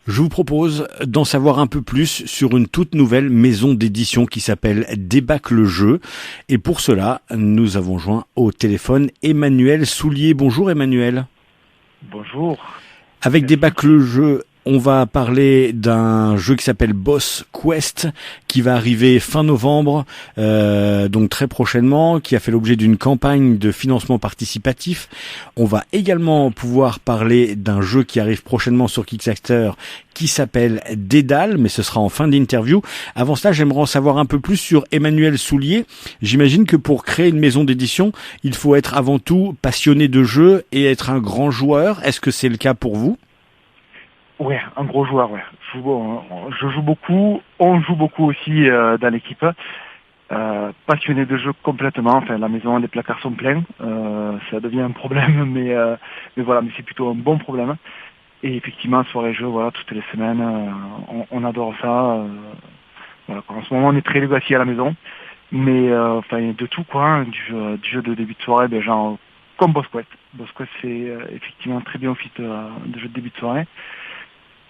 Je vous propose d'en savoir un peu plus sur une toute nouvelle maison d'édition qui s'appelle Débâcle Jeux. Et pour cela, nous avons joint au téléphone Emmanuel Soulier. Bonjour Emmanuel. Bonjour. Avec Merci. Débâcle Jeux, on va parler d'un jeu qui s'appelle Boss Quest, qui va arriver fin novembre, donc très prochainement, qui a fait l'objet d'une campagne de financement participatif. On va également pouvoir parler d'un jeu qui arrive prochainement sur Kickstarter, qui s'appelle Dédale, mais ce sera en fin d'interview. Avant cela, j'aimerais en savoir un peu plus sur Emmanuel Soulier. J'imagine que pour créer une maison d'édition, il faut être avant tout passionné de jeu et être un grand joueur. Est-ce que c'est le cas pour vous ? Ouais, un gros joueur, ouais. Je joue beaucoup, on joue beaucoup aussi dans l'équipe. Passionné de jeu complètement, enfin la maison, les placards sont pleins. Ça devient un problème, mais voilà, mais c'est plutôt un bon problème. Et effectivement, soirée jeu, voilà, toutes les semaines, on adore ça. Voilà, quoi. En ce moment, on est très legacy à la maison, mais enfin de tout quoi, hein, du jeu de début de soirée, ben, genre comme Boss Quest. Boss Quest, c'est effectivement très bien au fit de jeu de début de soirée.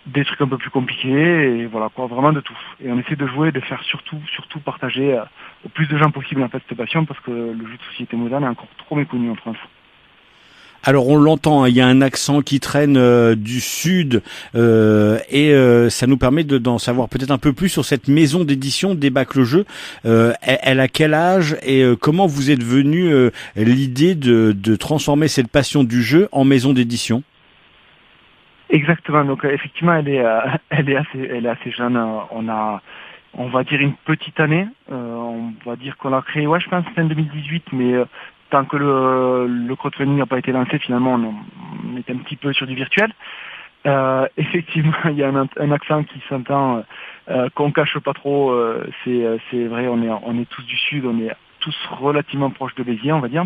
Des trucs un peu plus compliqués et voilà quoi, vraiment de tout. Et on essaie de jouer, de faire surtout partager au plus de gens possible en fait cette passion parce que le jeu de société moderne est encore trop méconnu en France. Alors on l'entend, hein, il y a un accent qui traîne du sud et ça nous permet d'en savoir peut-être un peu plus sur cette maison d'édition Débâcle Jeux. Elle a quel âge et comment vous êtes venu l'idée de transformer cette passion du jeu en maison d'édition ? Exactement. Donc effectivement, elle est assez jeune. On va dire une petite année. On va dire qu'on l'a créé. Ouais, je pense que c'était en 2018, mais tant que le crowdfunding n'a pas été lancé, finalement, on était un petit peu sur du virtuel. Effectivement, il y a un accent qui s'entend, qu'on cache pas trop. C'est vrai. On est tous du sud. On est tous relativement proches de Béziers, on va dire.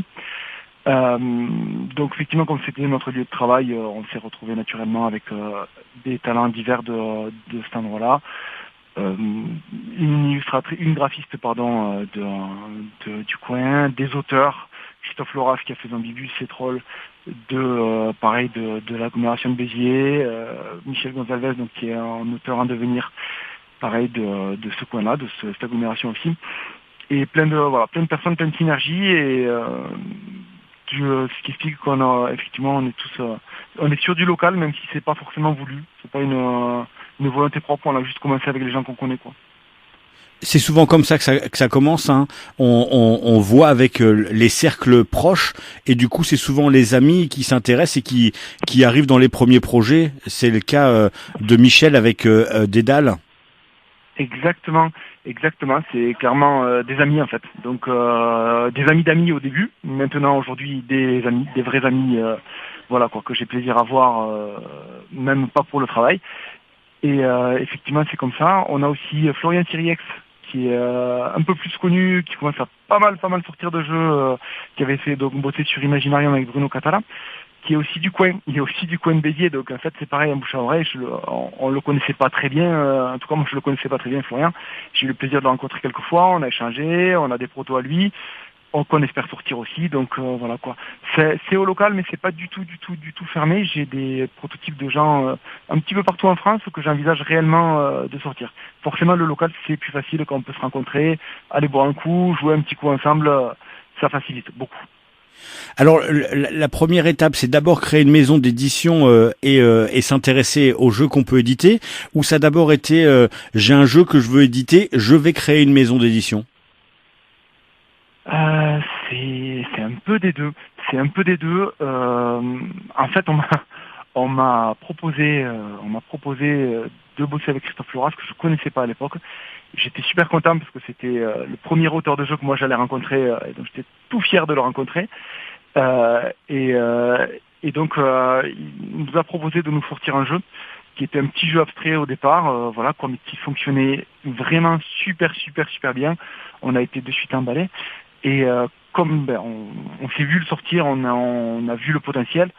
Donc effectivement, comme c'était notre lieu de travail, on s'est retrouvé naturellement avec des talents divers de cet endroit-là. Une graphiste du coin, des auteurs, Christophe Loras qui a fait Zambibus et Troll, de l'agglomération de Béziers, Michel Gonzalez donc qui est un auteur en devenir, pareil de ce coin-là, cette agglomération aussi, et plein de personnes, plein de synergies et ce qui explique qu'on a effectivement on est sur du local même si c'est pas forcément voulu, c'est pas une volonté propre, on a juste commencé avec les gens qu'on connaît quoi. C'est souvent comme ça que ça commence, hein. On voit avec les cercles proches et du coup c'est souvent les amis qui s'intéressent et qui arrivent dans les premiers projets. C'est le cas de Michel avec Dédale. Exactement. C'est clairement des amis en fait. Donc des amis d'amis au début. Maintenant aujourd'hui des amis, des vrais amis, voilà quoi, que j'ai plaisir à voir, même pas pour le travail. Et effectivement c'est comme ça. On a aussi Florian Siriex qui est un peu plus connu, qui commence à pas mal sortir de jeux, qui avait fait donc bosser sur Imaginarium avec Bruno Catala, qui est aussi du coin. Il est aussi du coin de Béziers, donc en fait c'est pareil, en bouche à oreille. On le connaissait pas très bien, en tout cas moi je le connaissais pas très bien, Florian. J'ai eu le plaisir de le rencontrer quelques fois, on a échangé, on a des protos à lui, qu'on espère sortir aussi, donc voilà quoi. C'est au local, mais c'est pas du tout fermé. J'ai des prototypes de gens un petit peu partout en France que j'envisage réellement de sortir. Forcément le local c'est plus facile quand on peut se rencontrer, aller boire un coup, jouer un petit coup ensemble, ça facilite beaucoup. Alors la première étape, c'est d'abord créer une maison d'édition et s'intéresser aux jeux qu'on peut éditer, ou ça a d'abord été j'ai un jeu que je veux éditer, je vais créer une maison d'édition. C'est un peu des deux. En fait, on m'a proposé de bosser avec Christophe Loras que je connaissais pas à l'époque. J'étais super content parce que c'était le premier auteur de jeu que moi j'allais rencontrer, et donc j'étais tout fier de le rencontrer. Et donc il nous a proposé de nous sortir un jeu qui était un petit jeu abstrait au départ, voilà, quoi, mais qui fonctionnait vraiment super bien. On a été de suite emballés. Et comme on s'est vu le sortir, on a vu le potentiel,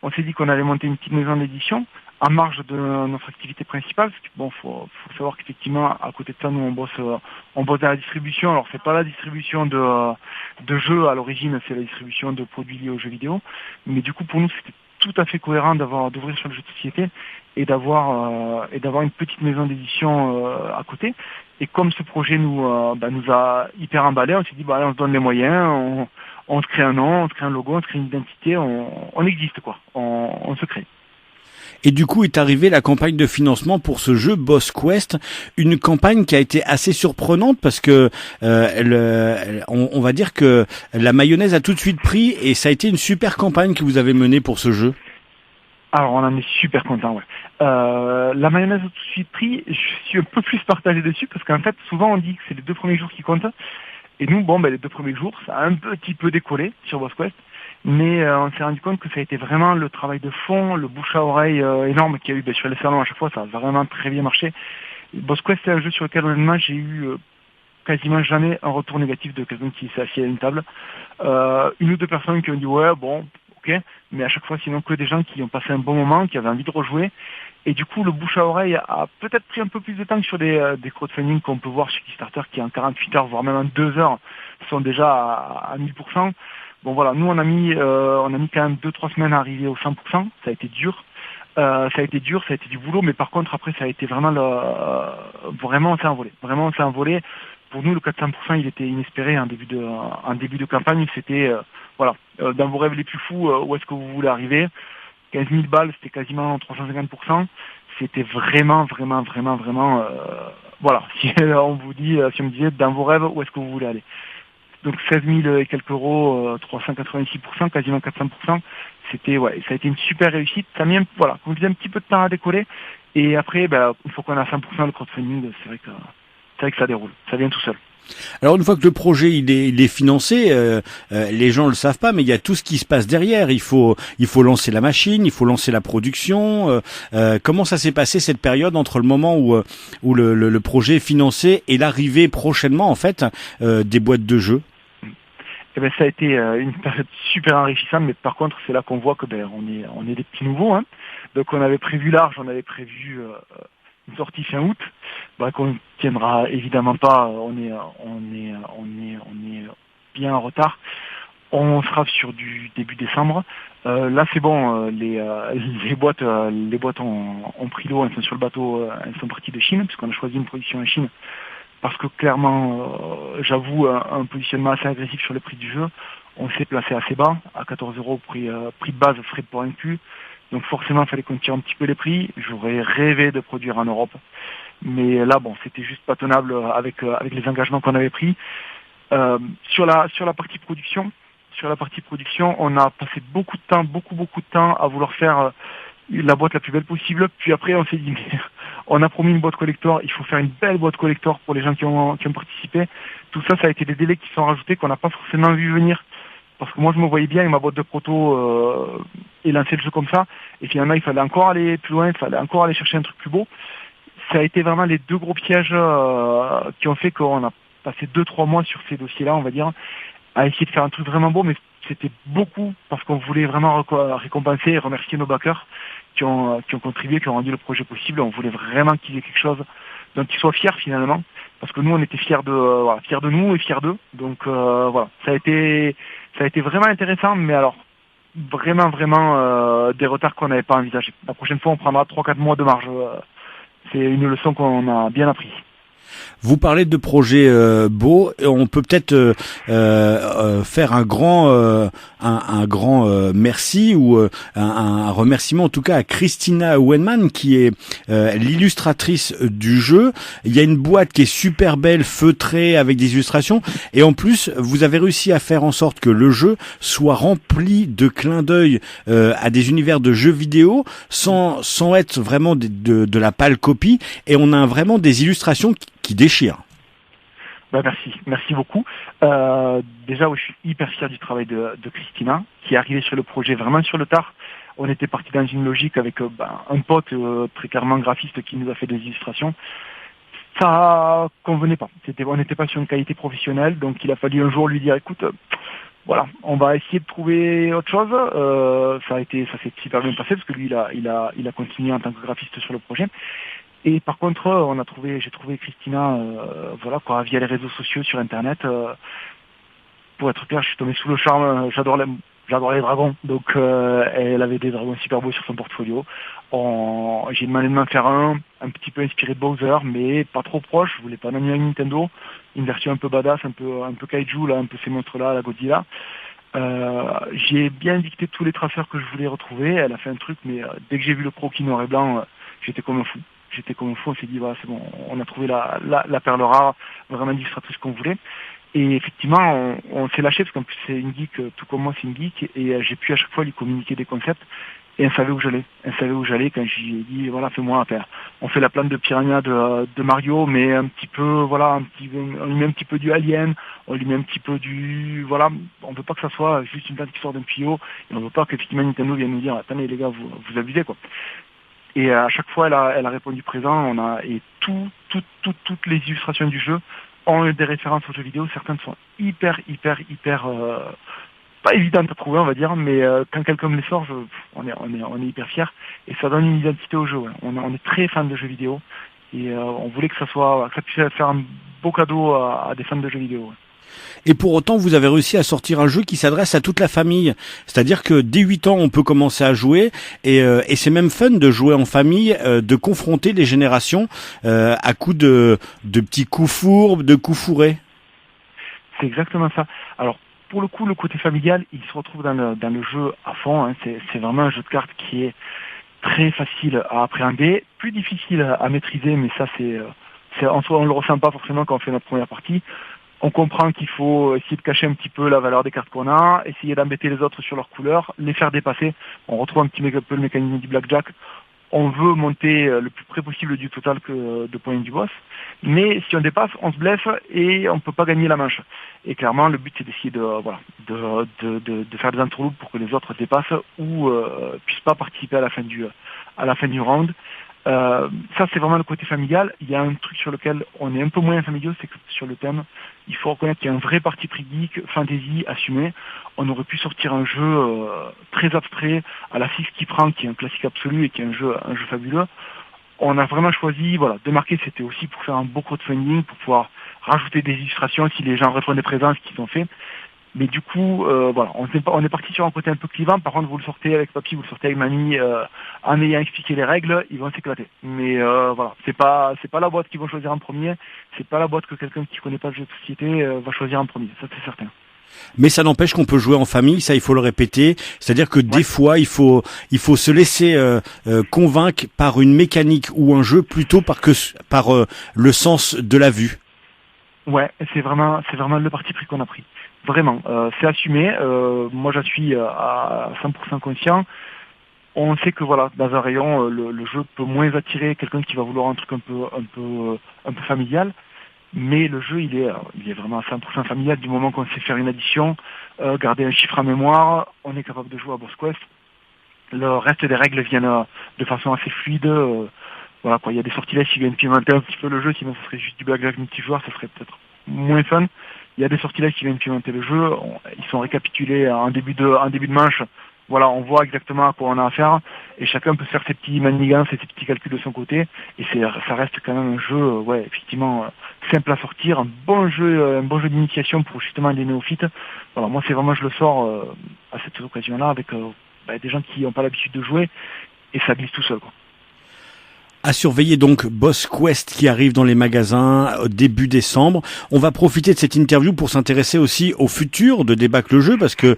on s'est dit qu'on allait monter une petite maison d'édition en marge de notre activité principale. Parce que, bon, faut savoir qu'effectivement, à côté de ça, nous on bosse dans la distribution. Alors c'est pas la distribution de jeux à l'origine, c'est la distribution de produits liés aux jeux vidéo. Mais du coup, pour nous, c'était tout à fait cohérent d'ouvrir sur le jeu de société. et d'avoir une petite maison d'édition à côté. Et comme ce projet nous a hyper emballé, on s'est dit allez, on se donne les moyens, on se crée un nom, on se crée un logo, on se crée une identité, on existe quoi, on se crée. Et du coup est arrivée la campagne de financement pour ce jeu Boss Quest, une campagne qui a été assez surprenante parce que on va dire que la mayonnaise a tout de suite pris et ça a été une super campagne que vous avez menée pour ce jeu. Alors on en est super content, ouais. La mayonnaise a tout de suite pris, je suis un peu plus partagé dessus parce qu'en fait souvent on dit que c'est les 2 premiers jours qui comptent et nous les 2 premiers jours ça a un petit peu décollé sur Boss Quest. Mais on s'est rendu compte que ça a été vraiment le travail de fond, le bouche à oreille énorme qu'il y a eu sur les salons à chaque fois, ça a vraiment très bien marché. Boss Quest, c'est un jeu sur lequel honnêtement j'ai eu quasiment jamais un retour négatif de quelqu'un qui s'est assis à une table. Une ou deux personnes qui ont dit ouais bon ok, mais à chaque fois sinon que des gens qui ont passé un bon moment, qui avaient envie de rejouer. Et du coup le bouche à oreille a peut-être pris un peu plus de temps que sur des crowdfunding qu'on peut voir chez Kickstarter qui en 48 heures voire même en 2 heures sont déjà à 1000%. Bon voilà, nous on a mis quand même 2-3 semaines à arriver au 100%, ça a été dur. Ça a été du boulot, mais par contre après ça a été vraiment vraiment on s'est envolé. Vraiment on s'est envolé. Pour nous le 400% il était inespéré en début de campagne, c'était dans vos rêves les plus fous, où est-ce que vous voulez arriver? 15 000 balles, c'était quasiment 350%. C'était vraiment voilà. Si on vous dit, si on me disait dans vos rêves où est-ce que vous voulez aller? Donc 16 000 et quelques euros, 386%, quasiment 400%. C'était ça a été une super réussite. Ça a mis comme je disais, un petit peu de temps à décoller. Et après, une fois qu'on a 100% le crowdfunding, c'est vrai que ça déroule, ça vient tout seul. Alors une fois que le projet il est financé, les gens le savent pas, mais il y a tout ce qui se passe derrière. Il faut lancer la machine, il faut lancer la production. Comment ça s'est passé cette période entre le moment où le projet est financé et l'arrivée prochainement en fait des boîtes de jeux? Ça a été une période super enrichissante, mais par contre c'est là qu'on voit que on est des petits nouveaux, hein. Donc on avait prévu large, on avait prévu une sortie fin août, qu'on tiendra évidemment pas. On est bien en retard. On sera sur du début décembre. Là c'est bon, les boîtes ont pris l'eau, elles sont sur le bateau, elles sont parties de Chine puisqu'on a choisi une production en Chine. Parce que clairement, j'avoue, un positionnement assez agressif sur le prix du jeu. On s'est placé assez bas, à 14 € prix de base, frais de port inclus. Donc forcément, il fallait qu'on tire un petit peu les prix. J'aurais rêvé de produire en Europe. Mais là, c'était juste pas tenable avec les engagements qu'on avait pris. Sur la partie production, on a passé beaucoup de temps à vouloir faire la boîte la plus belle possible. Puis après, on s'est dit, mais on a promis une boîte collector, il faut faire une belle boîte collector pour les gens qui ont participé. Tout ça, ça a été des délais qui sont rajoutés qu'on n'a pas forcément vu venir. Parce que moi, je me voyais bien avec ma boîte de proto et lancer le jeu comme ça. Et finalement, il fallait encore aller plus loin, il fallait encore aller chercher un truc plus beau. Ça a été vraiment les 2 gros pièges qui ont fait qu'on a passé 2-3 mois sur ces dossiers-là, on va dire, à essayer de faire un truc vraiment beau, mais c'était beaucoup parce qu'on voulait vraiment récompenser et remercier nos backers qui ont contribué, qui ont rendu le projet possible. On voulait vraiment qu'il y ait quelque chose dont ils soient fiers finalement, parce que nous on était fiers de nous et fiers d'eux. Donc ça a été vraiment intéressant, mais alors vraiment des retards qu'on n'avait pas envisagés. La prochaine fois on prendra 3-4 mois de marge. C'est une leçon qu'on a bien appris. Vous parlez de projets beaux. On peut peut-être faire un grand merci ou un remerciement en tout cas à Christina Wenman qui est l'illustratrice du jeu. Il y a une boîte qui est super belle, feutrée avec des illustrations et en plus vous avez réussi à faire en sorte que le jeu soit rempli de clins d'œil à des univers de jeux vidéo sans être vraiment de la pâle copie et on a vraiment des illustrations qui déchirent. Merci beaucoup. Déjà, je suis hyper fier du travail de Christina, qui est arrivée sur le projet vraiment sur le tard. On était parti dans une logique avec un pote très clairement graphiste qui nous a fait des illustrations. Ça convenait pas. On n'était pas sur une qualité professionnelle, donc il a fallu un jour lui dire, écoute, on va essayer de trouver autre chose. Ça s'est super bien passé parce que lui, il a continué en tant que graphiste sur le projet. Et par contre, j'ai trouvé Christina, via les réseaux sociaux sur Internet. Pour être clair, je suis tombé sous le charme. j'adore les dragons, donc elle avait des dragons super beaux sur son portfolio. J'ai demandé de m'en faire un petit peu inspiré de Bowser, mais pas trop proche. Je voulais pas un ami Nintendo, une version un peu badass, un peu kaiju là, un peu ces monstres-là, la Godzilla. J'ai bien dicté tous les traceurs que je voulais retrouver. Elle a fait un truc, mais dès que j'ai vu le croquis noir et blanc, j'étais comme un fou. On s'est dit, voilà, c'est bon, on a trouvé la perle rare, vraiment illustratrice qu'on voulait. Et effectivement, on s'est lâché, parce qu'en plus c'est une geek, tout comme moi c'est une geek, et j'ai pu à chaque fois lui communiquer des concepts, et elle savait où j'allais. Elle savait où j'allais quand j'ai dit, voilà, fais-moi affaire. On fait la plante de piranha de Mario, mais un petit peu, voilà, on lui met un petit peu du Alien, on lui met un petit peu du, voilà, on veut pas que ça soit juste une plante qui sort d'un tuyau, et on veut pas qu'effectivement Nintendo vienne nous dire, attendez les gars, vous abusez quoi. Et à chaque fois, elle a répondu présent. Et toutes les illustrations du jeu ont des références aux jeux vidéo. Certaines sont hyper, pas évidentes à trouver, on va dire, mais quand quelqu'un me les sort, on est hyper fiers. Et ça donne une identité au jeu. Ouais. On est très fans de jeux vidéo. Et on voulait que ça puisse faire un beau cadeau à des fans de jeux vidéo. Ouais. Et pour autant, vous avez réussi à sortir un jeu qui s'adresse à toute la famille. C'est-à-dire que dès 8 ans, on peut commencer à jouer. Et c'est même fun de jouer en famille, de confronter les générations à coups de petits coups fourbes, de coups fourrés. C'est exactement ça. Alors, pour le coup, le côté familial, il se retrouve dans le jeu à fond. Hein. C'est vraiment un jeu de cartes qui est très facile à appréhender, plus difficile à maîtriser, mais ça, en soi, on le ressent pas forcément quand on fait notre première partie. On comprend qu'il faut essayer de cacher un petit peu la valeur des cartes qu'on a, essayer d'embêter les autres sur leurs couleurs, les faire dépasser. On retrouve un petit peu le mécanisme du blackjack. On veut monter le plus près possible du total que de points du boss. Mais si on dépasse, on se blesse et on ne peut pas gagner la manche. Et clairement, le but c'est d'essayer de faire des entourloupes pour que les autres dépassent ou puissent pas participer à la fin du round. Ça c'est vraiment le côté familial. Il y a un truc sur lequel on est un peu moins familial, c'est que sur le thème, il faut reconnaître qu'il y a un vrai parti pris geek, fantasy, assumé. On aurait pu sortir un jeu très abstrait à la Six qui prend, qui est un classique absolu et qui est un jeu fabuleux. On a vraiment choisi, voilà, de marquer, c'était aussi pour faire un beau crowdfunding, pour pouvoir rajouter des illustrations si les gens reprenaient présence, ce qu'ils ont fait. Mais du coup, voilà, on est parti sur un côté un peu clivant. Par contre, vous le sortez avec papy, vous le sortez avec mamie, en ayant expliqué les règles, ils vont s'éclater. Mais voilà, c'est pas la boîte qu'ils vont choisir en premier. C'est pas la boîte que quelqu'un qui connaît pas le jeu de société va choisir en premier. Ça, c'est certain. Mais ça n'empêche qu'on peut jouer en famille, ça il faut le répéter. C'est-à-dire que des fois il faut se laisser convaincre par une mécanique ou un jeu plutôt par le sens de la vue. Ouais, c'est vraiment le parti pris qu'on a pris. Vraiment, c'est assumé. Moi, j'en suis à 100% conscient. On sait que voilà, dans un rayon, le jeu peut moins attirer quelqu'un qui va vouloir un truc un peu familial. Mais le jeu, il est vraiment à 100% familial du moment qu'on sait faire une addition, garder un chiffre en mémoire, on est capable de jouer à Boss Quest. Le reste des règles viennent de façon assez fluide. Voilà quoi, il y a des sortilèges qui viennent pimenter un petit peu le jeu, sinon ce serait juste du blackjack multijoueur, ça serait peut-être moins fun. Il y a des sortilèges qui viennent pimenter le jeu, ils sont récapitulés en début de manche. Voilà, on voit exactement à quoi on a affaire et chacun peut faire ses petits manigances et ses petits calculs de son côté. Et ça reste quand même un jeu, ouais, effectivement simple à sortir, un bon jeu d'initiation pour justement les néophytes. Voilà, moi c'est vraiment je le sors à cette occasion-là avec des gens qui n'ont pas l'habitude de jouer et ça glisse tout seul, quoi. À surveiller donc Boss Quest qui arrive dans les magasins début décembre. On va profiter de cette interview pour s'intéresser aussi au futur de Débâcle le jeu parce que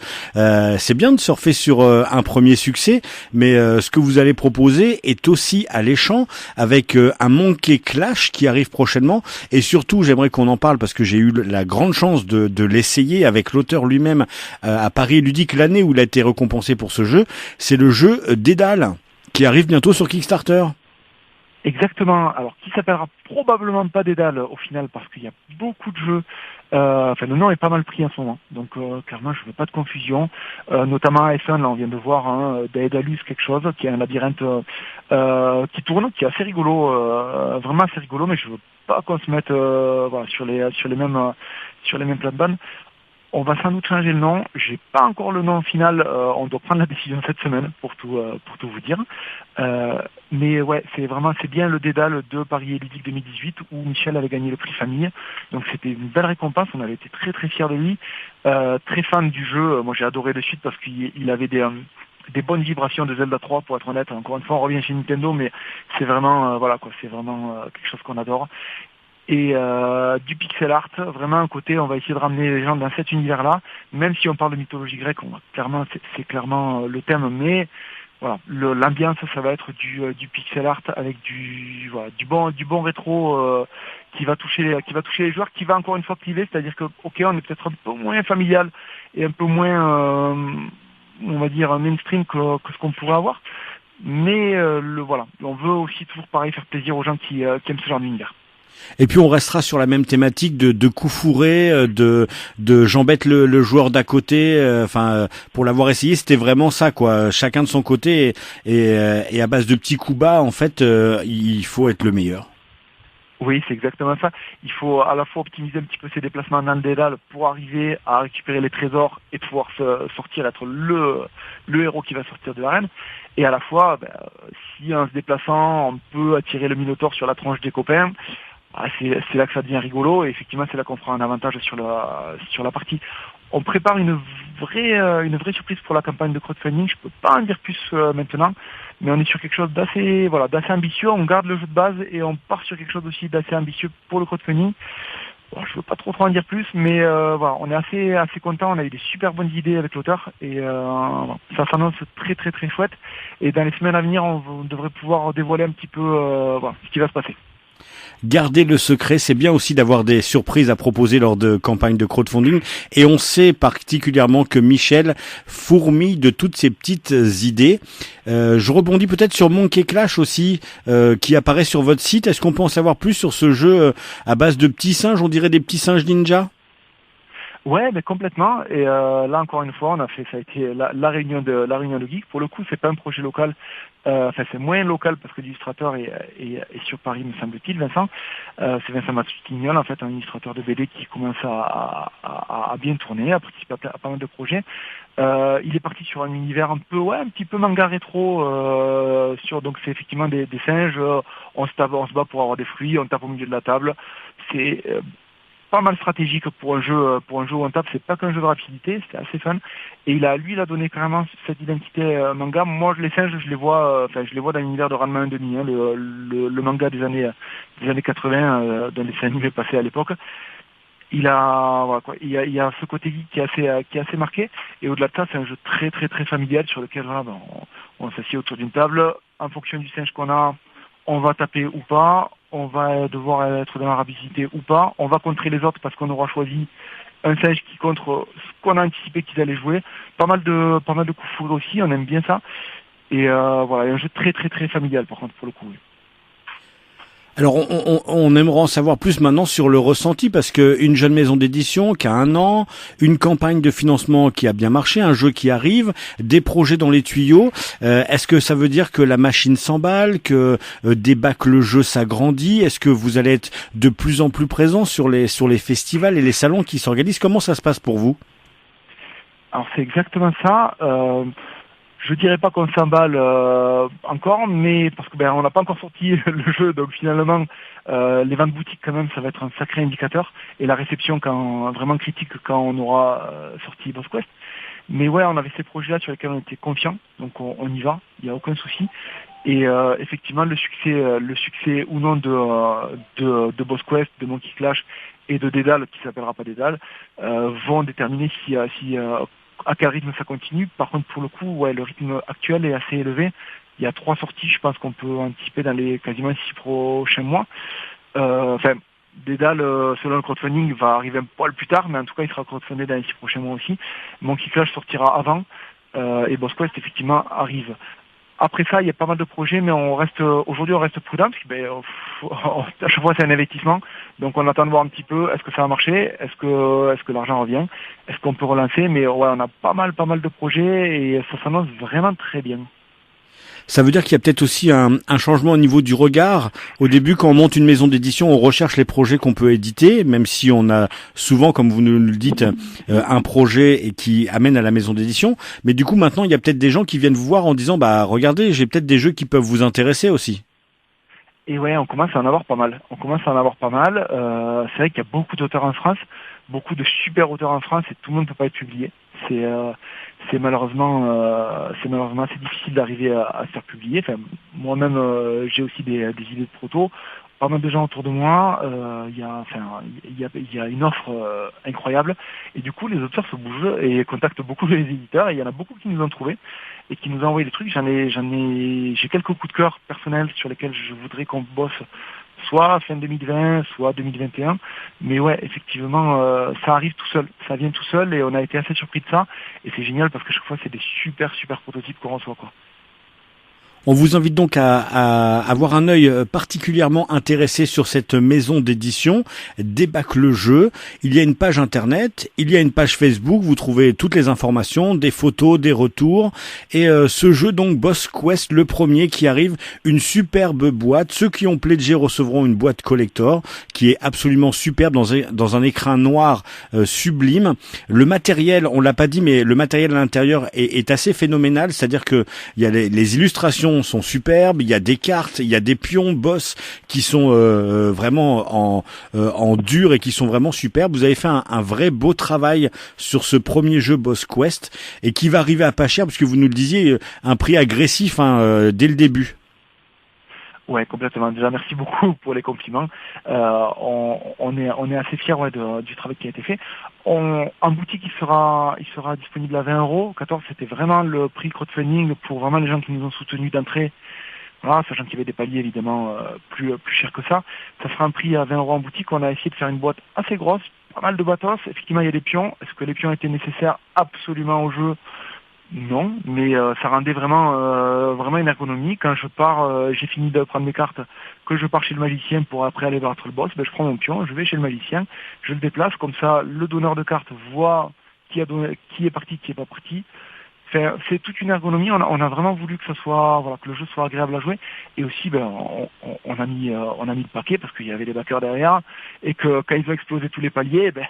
c'est bien de surfer sur un premier succès, mais ce que vous allez proposer est aussi alléchant avec un Monkey Clash qui arrive prochainement et surtout j'aimerais qu'on en parle parce que j'ai eu la grande chance de l'essayer avec l'auteur lui-même à Paris Ludique l'année où il a été récompensé pour ce jeu. C'est le jeu Dédale qui arrive bientôt sur Kickstarter. Exactement. Alors, qui s'appellera probablement pas Dédale au final parce qu'il y a beaucoup de jeux. Le nom est pas mal pris en ce moment. Donc, clairement, je veux pas de confusion. Notamment à Essen, là, on vient de voir Daedalus quelque chose, qui est un labyrinthe qui tourne, qui est assez rigolo, vraiment assez rigolo, mais je veux pas qu'on se mette sur les mêmes plates-bandes. On va sans doute changer le nom. J'ai pas encore le nom final. On doit prendre la décision cette semaine pour tout vous dire. Mais ouais, c'est bien le Dédale de Paris Ludique 2018 où Michel avait gagné le prix famille. Donc c'était une belle récompense. On avait été très très fiers de lui. Très fan du jeu. Moi j'ai adoré de suite parce qu'il avait des bonnes vibrations de Zelda 3 pour être honnête. Encore une fois, on revient chez Nintendo, mais c'est vraiment c'est vraiment quelque chose qu'on adore. Et du pixel art, vraiment un côté, on va essayer de ramener les gens dans cet univers-là, même si on parle de mythologie grecque, c'est clairement le thème, mais voilà, l'ambiance, ça va être du pixel art avec du bon rétro qui va toucher les joueurs, qui va encore une fois cliver, c'est-à-dire que ok, on est peut-être un peu moins familial et un peu moins on va dire mainstream que ce qu'on pourrait avoir, mais on veut aussi toujours pareil faire plaisir aux gens qui aiment ce genre d'univers. Et puis on restera sur la même thématique de coups fourrés, de j'embête le joueur d'à côté. Pour l'avoir essayé, c'était vraiment ça, quoi. Chacun de son côté et à base de petits coups bas, en fait, il faut être le meilleur. Oui, c'est exactement ça. Il faut à la fois optimiser un petit peu ses déplacements dans le dédale pour arriver à récupérer les trésors et pouvoir sortir, être le héros qui va sortir de l'arène. Et à la fois, si en se déplaçant, on peut attirer le Minotaure sur la tronche des copains, c'est là que ça devient rigolo. Et effectivement, c'est là qu'on fera un avantage sur la partie. On prépare une vraie surprise pour la campagne de crowdfunding. Je peux pas en dire plus maintenant, mais on est sur quelque chose d'assez ambitieux. On garde le jeu de base et on part sur quelque chose aussi d'assez ambitieux pour le crowdfunding. Bon, je veux pas trop en dire plus, mais on est assez content. On a eu des super bonnes idées avec l'auteur et ça s'annonce très très très chouette. Et dans les semaines à venir, on devrait pouvoir dévoiler un petit peu ce qui va se passer. Garder le secret, c'est bien aussi d'avoir des surprises à proposer lors de campagnes de crowdfunding. Et on sait particulièrement que Michel fourmille de toutes ces petites idées. Je rebondis peut-être sur Monkey Clash aussi, qui apparaît sur votre site. Est-ce qu'on peut en savoir plus sur ce jeu à base de petits singes, on dirait des petits singes ninja? Ouais, mais complètement. Et là encore une fois, ça a été la réunion de geek. Pour le coup, c'est pas un projet local. C'est moins local parce que l'illustrateur est sur Paris, me semble-t-il, Vincent. C'est Vincent Matustignol, en fait, un illustrateur de BD qui commence à bien tourner, à participer à pas mal de projets. Il est parti sur un univers un petit peu manga rétro. Donc c'est effectivement des singes. On se bat pour avoir des fruits. On tape au milieu de la table. C'est pas mal stratégique pour un jeu où on tape. C'est pas qu'un jeu de rapidité, c'était assez fun. Et il a donné carrément cette identité manga. Moi, les singes, je les vois dans l'univers de Ranma 1.5, hein, le manga des années 80, d'un dessin animé passé à l'époque. Il y a ce côté geek qui est assez marqué. Et au-delà de ça, c'est un jeu très très très familial sur lequel on s'assied autour d'une table. En fonction du singe qu'on a, on va taper ou pas, on va devoir être dans la rapidité ou pas, on va contrer les autres parce qu'on aura choisi un singe qui contre ce qu'on a anticipé qu'ils allaient jouer. Pas mal de coups fourrés aussi, on aime bien ça. Et un jeu très très très familial par contre pour le coup. Oui. Alors on aimerait en savoir plus maintenant sur le ressenti parce que une jeune maison d'édition qui a 1 an, une campagne de financement qui a bien marché, un jeu qui arrive, des projets dans les tuyaux. Est-ce que ça veut dire que la machine s'emballe, que que le jeu s'agrandit? Est-ce que vous allez être de plus en plus présent sur les festivals et les salons qui s'organisent? Comment ça se passe pour vous? Alors c'est exactement ça. Je dirais pas qu'on s'emballe encore, mais parce que on n'a pas encore sorti le jeu, donc finalement les ventes boutiques quand même ça va être un sacré indicateur et la réception vraiment critique quand on aura sorti Boss Quest. Mais ouais, on avait ces projets-là sur lesquels on était confiants, donc on y va, il n'y a aucun souci. Et effectivement le succès ou non de Boss Quest, de Monkey Clash et de Dédale qui s'appellera pas Dédale vont déterminer si à quel rythme ça continue. Par contre, pour le coup, le rythme actuel est assez élevé. Il y a 3 sorties, je pense qu'on peut anticiper dans les quasiment 6 prochains mois. Dédale, selon le crowdfunding, va arriver un poil plus tard, mais en tout cas, il sera crowdfundé dans les 6 prochains mois aussi. Monkey Clash sortira avant, et Boss Quest, effectivement, arrive. Après ça, il y a pas mal de projets, mais aujourd'hui on reste prudent, parce que à chaque fois c'est un investissement, donc on attend de voir un petit peu, est-ce que ça va marcher, est-ce que l'argent revient, est-ce qu'on peut relancer, mais on a pas mal de projets et ça s'annonce vraiment très bien. Ça veut dire qu'il y a peut-être aussi un changement au niveau du regard. Au début, quand on monte une maison d'édition, on recherche les projets qu'on peut éditer, même si on a souvent, comme vous nous le dites, un projet et qui amène à la maison d'édition. Mais du coup, maintenant, il y a peut-être des gens qui viennent vous voir en disant, bah, regardez, j'ai peut-être des jeux qui peuvent vous intéresser aussi. Et ouais, on commence à en avoir pas mal. C'est vrai qu'il y a beaucoup d'auteurs en France, beaucoup de super auteurs en France et tout le monde ne peut pas être publié. C'est malheureusement assez difficile d'arriver à se faire publier. Enfin, moi-même, j'ai aussi des idées de proto. Pas mal de gens autour de moi. Il y a une offre incroyable. Et du coup, les auteurs se bougent et contactent beaucoup les éditeurs. Et il y en a beaucoup qui nous ont trouvés et qui nous ont envoyé des trucs. J'ai quelques coups de cœur personnels sur lesquels je voudrais qu'on bosse soit fin 2020, soit 2021. Mais ouais, effectivement, ça arrive tout seul. Ça vient tout seul et on a été assez surpris de ça. Et c'est génial parce que chaque fois, c'est des super prototypes qu'on reçoit, quoi. On vous invite donc à avoir un œil particulièrement intéressé sur cette maison d'édition, Débac le jeu. Il y a une page internet, il y a une page Facebook, vous trouvez toutes les informations, des photos, des retours. Et ce jeu donc Boss Quest, le premier qui arrive, une superbe boîte. Ceux qui ont pledgé recevront une boîte collector qui est absolument superbe dans un écrin noir sublime. Le matériel, on l'a pas dit, mais le matériel à l'intérieur est assez phénoménal, c'est-à-dire que il y a les illustrations sont superbes, il y a des cartes, il y a des pions boss qui sont vraiment en dur et qui sont vraiment superbes. Vous avez fait un vrai beau travail sur ce premier jeu Boss Quest et qui va arriver à pas cher parce que vous nous le disiez, un prix agressif dès le début. Ouais, complètement. Déjà, merci beaucoup pour les compliments. On est assez fiers du travail qui a été fait. En boutique, il sera disponible à 20 €. 14, c'était vraiment le prix crowdfunding pour vraiment les gens qui nous ont soutenus d'entrée. Voilà, sachant qu'il y avait des paliers évidemment plus chers que ça. Ça fera un prix à 20 € en boutique. On a essayé de faire une boîte assez grosse, pas mal de matos. Effectivement, il y a des pions. Est-ce que les pions étaient nécessaires absolument au jeu? Non, mais ça rendait vraiment une ergonomie. Quand je pars, j'ai fini de prendre mes cartes, que je pars chez le magicien pour après aller battre le boss, ben, je prends mon pion, je vais chez le magicien, je le déplace, comme ça le donneur de cartes voit qui est parti, qui est pas parti. Enfin, c'est toute une ergonomie. On a vraiment voulu que que le jeu soit agréable à jouer. Et aussi, ben, on a mis le paquet parce qu'il y avait des backers derrière et que quand ils ont explosé tous les paliers, ben,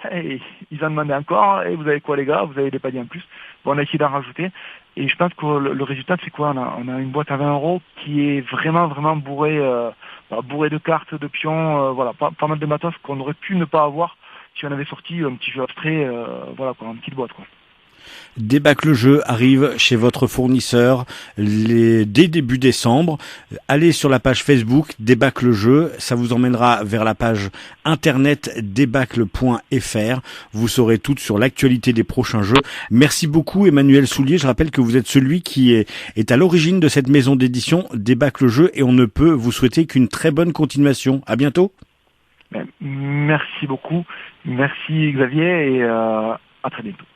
ils en demandaient encore. Et vous avez quoi, les gars? Vous avez des paliers en plus. Bon, on a essayé d'en rajouter. Et je pense que le résultat, c'est quoi? On a une boîte à 20 € qui est vraiment bourrée de cartes, de pions, pas mal de matos qu'on aurait pu ne pas avoir si on avait sorti un petit jeu abstrait, une petite boîte, quoi. Débac le jeu arrive chez votre fournisseur dès début décembre. Allez sur la page Facebook Débac le jeu, ça vous emmènera vers la page internet débacle.fr. Vous saurez tout sur l'actualité des prochains jeux. Merci beaucoup Emmanuel Soulier. Je rappelle que vous êtes celui qui est à l'origine de cette maison d'édition Débac le jeu et on ne peut vous souhaiter qu'une très bonne continuation. À bientôt. Merci beaucoup. Merci Xavier et à très bientôt.